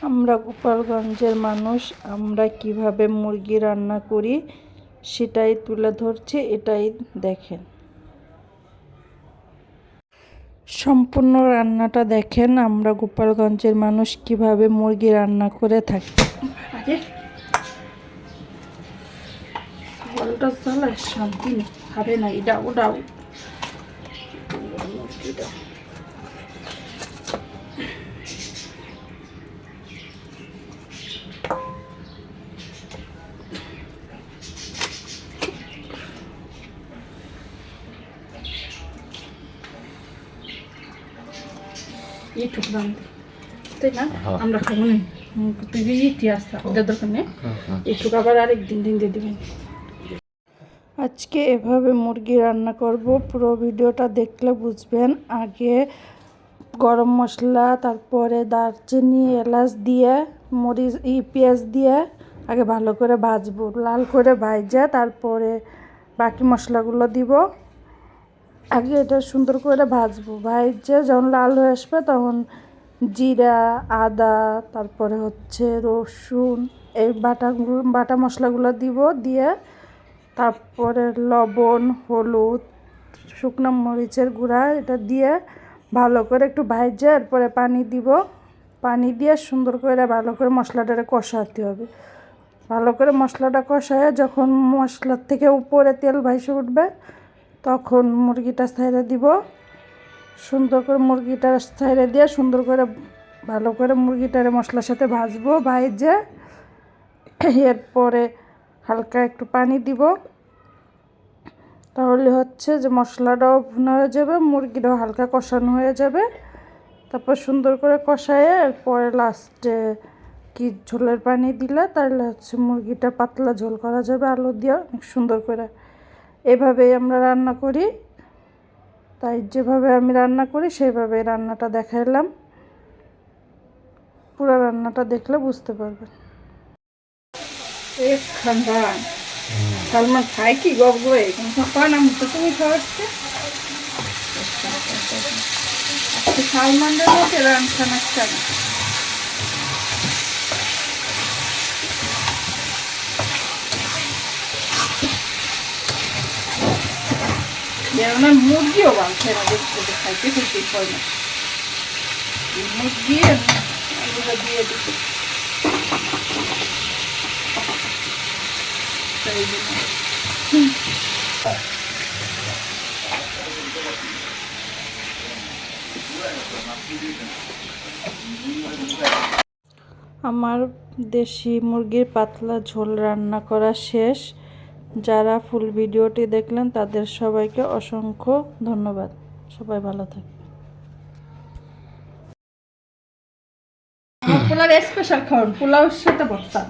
আমরা গোপালগঞ্জের মানুষ, আমরা কিভাবে মুরগি রান্না করি সেটাই তুলে ধরছি, এটাই দেখেন। সম্পূর্ণ রান্নাটা দেখেন আমরা গোপালগঞ্জের মানুষ কিভাবে মুরগি রান্না করে থাকি। জলটা চালায় শান্তি নেই, খাবে না এটা ওটাও। এইটুকু দাম তাই না, আমরা খাবো না। তুই ইতিহাস ওদের দরকার নেই, এইটুকু আবার আরেকদিন দিন দিয়ে দেবেন। আজকে এভাবে মুরগি রান্না করব, পুরো ভিডিওটা দেখলে বুঝবেন। আগে গরম মশলা, তারপরে দারচিনি এলাচ দিয়ে মরিচ পেঁয়াজ দিয়ে আগে ভালো করে ভাজবো, লাল করে ভাজা তারপরে বাকি মশলাগুলো দিব। আগে এটা সুন্দর করে ভাজবো, ভাজে যখন লাল হয়ে আসবে তখন জিরা, আদা, তারপরে হচ্ছে রসুন, এই বাটা মশলাগুলো দিব। দিয়ে তারপরে লবণ, হলুদ, শুকনো মরিচের গুঁড়া এটা দিয়ে ভালো করে একটু ভাজে এরপরে পানি দিব। পানি দিয়ে সুন্দর করে ভালো করে মশলাটা কষাতে হবে। ভালো করে মশলাটা কষায় যখন মশলার থেকে উপরে তেল ভাসে উঠবে তখন মুরগিটা ছাইড়ে দিব। সুন্দর করে মুরগিটা ছাইড়ে দিয়ে সুন্দর করে ভালো করে মুরগিটারে মশলার সাথে ভাজবো। ভাজে এরপরে হালকা একটু পানি দিব, তাহলে হচ্ছে যে মশলাটাও ভুনা হয়ে যাবে, মুরগিটাও হালকা কষানো হয়ে যাবে। তারপর সুন্দর করে কষায় এরপরে লাস্টে কি ঝোলের পানি দিলে তাহলে হচ্ছে মুরগিটা পাতলা ঝোল করা যাবে আলু দিয়ে অনেক সুন্দর করে। এভাবেই আমরা রান্না করি, তাই যেভাবে আমি রান্না করি সেইভাবে রান্নাটা দেখাইলাম। পুরো রান্নাটা দেখলে বুঝতে পারবেন। সালমান খাই কি গপ গয়ে নাম তো তুমি খাওয়াচ্ছে সালমানের মধ্যে রান খানাচ্ছে না। ওনার মুরগিও বাঁধছে না, দেখতে খাইতে খুঁজতেই পারে না। মুরগি আলুটা দিয়ে দিতে আমার দেশি মুরগির পাতলা ঝোল রান্না করা শেষ। যারা ফুল ভিডিওটি দেখলেন তাদের সবাইকে অসংখ্য ধন্যবাদ। সবাই ভালো থাকবে। পোলাও স্পেশাল খাওয়ান, পোলাওর সাথে ভর্তা।